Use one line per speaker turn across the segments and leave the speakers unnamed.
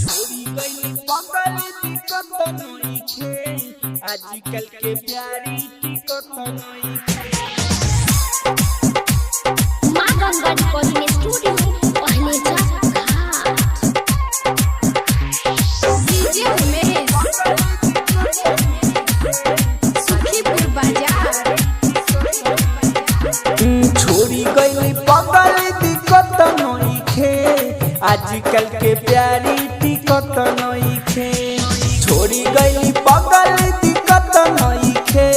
छोड़ी गई पगल टिकट नइखे आजकल के प्यारी टिकट नइखे।
मां गंगा रिकॉर्डिंग स्टूडियो पहले डीजे उमेश सुखीपुर बाजार।
छोड़ी गई पगल टिकट नइखे आजकल के प्यारी टिकट नइखे। छोड़ी गई पगल टिकट नइखे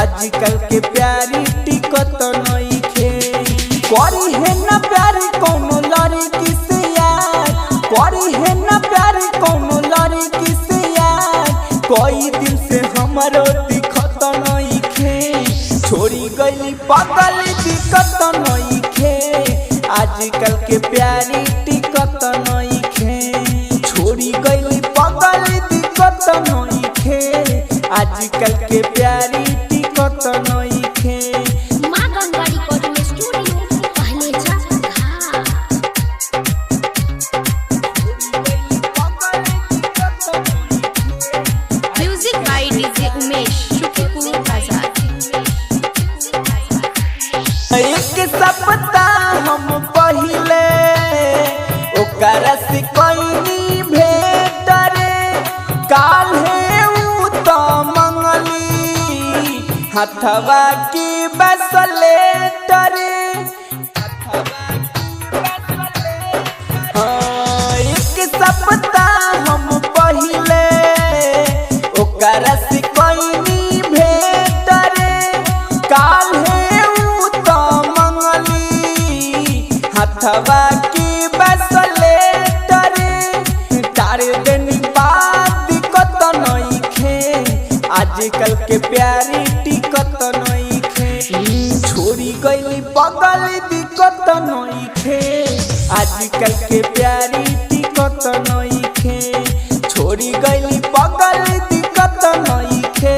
आजकल के प्यारी टिकट नइखे। करी है ना प्यार कोनो लड़की से यार, करी है ना प्यार कोनो लड़की से यार, कोई दिन से हमरो दिखत नइखे। छोड़ी गई पगल टिकट नइखे आजकल के प्यारी टिकट नइखे। छोड़ी गई पगल टिकट नइखे आजकल के प्यारी टिकट नइखे।
मां गंगा रिकॉर्डिंग स्टूडियो पहले music by DJ Umesh Sukhipur Bazar.
एक सप्ताह हम पहिले ओकरा से कोई भेट रे, काल्हे उ त मंगली हथवा की ब्रेसलेट रे। एक सप्ताह हम पहिले ओकरा से कोई भेट रे, काल्हे उ त मंगली हथवा की ब्रेसलेट रे। तारे दिन बाद दिक्कत नइखे आजकल के प्यारी टिकट नइखे। छोड़ी गई पगल दिक्कत नइखे आजकल के प्यारी टिकट नइखे। छोड़ी गई पगल दिक्कत नइखे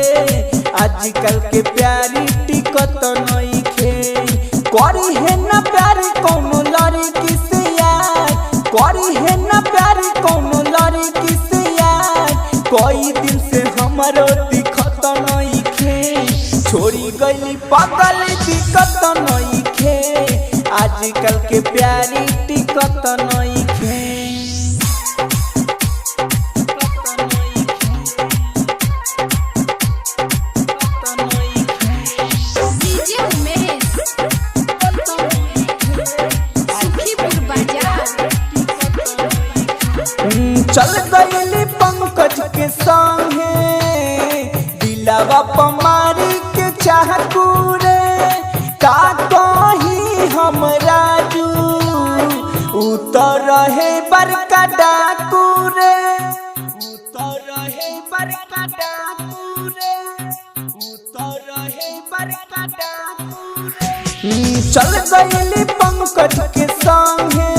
आजकल के प्यारी टिकट नइखे। करी है ना प्यार कोनो लड़की से यार, करी है ना प्यार कोनो लड़की से यार, कोई दिन से हमरो दिखत नइखे। छोड़ी गई पगल दिक्कत नइखे आजकल के प्यारी टिकट नइखे।
डीजे उमेश सुखीपुर बाजार।
चल गई पंकज के संगे दिलवा पमारी के चाहकू रे, का कही हम राजू उ तो रहे बड़का डाकू रे, उ तो रहे बड़का डाकू रे, उ तो रहे बड़का डाकू रे। चल गई पंकज के संगे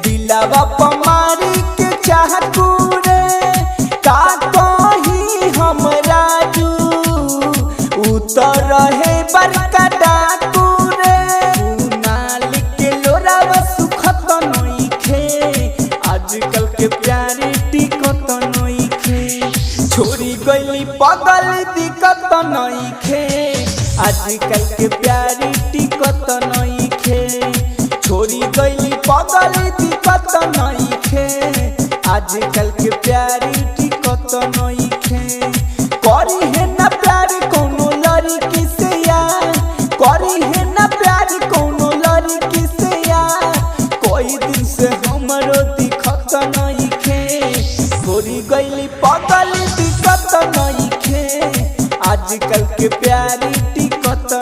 दिलवा पमारी के चाहकू रे, का कही हम राजू उ तो रहे बड़का डाकू रे। नाल के लोरावा सुखत नइखे आजकल के प्यारी टिकट नइखे। छोड़ी गई पगल दिक्कत नइखे आजकल के प्यारी टिकट नइखे। छोड़ी गई पगल दिक्कत नइखे आजकल के प्यारी टिकट नइखे। करी है ना प्यार कोनो लड़की से यार, करी है ना प्यार कोनो लड़की से यार, कोई दिन से हमरो दिखत नइखे। छोड़ी गई पगल दिक्कत नइखे आजकल के प्यारी टिकट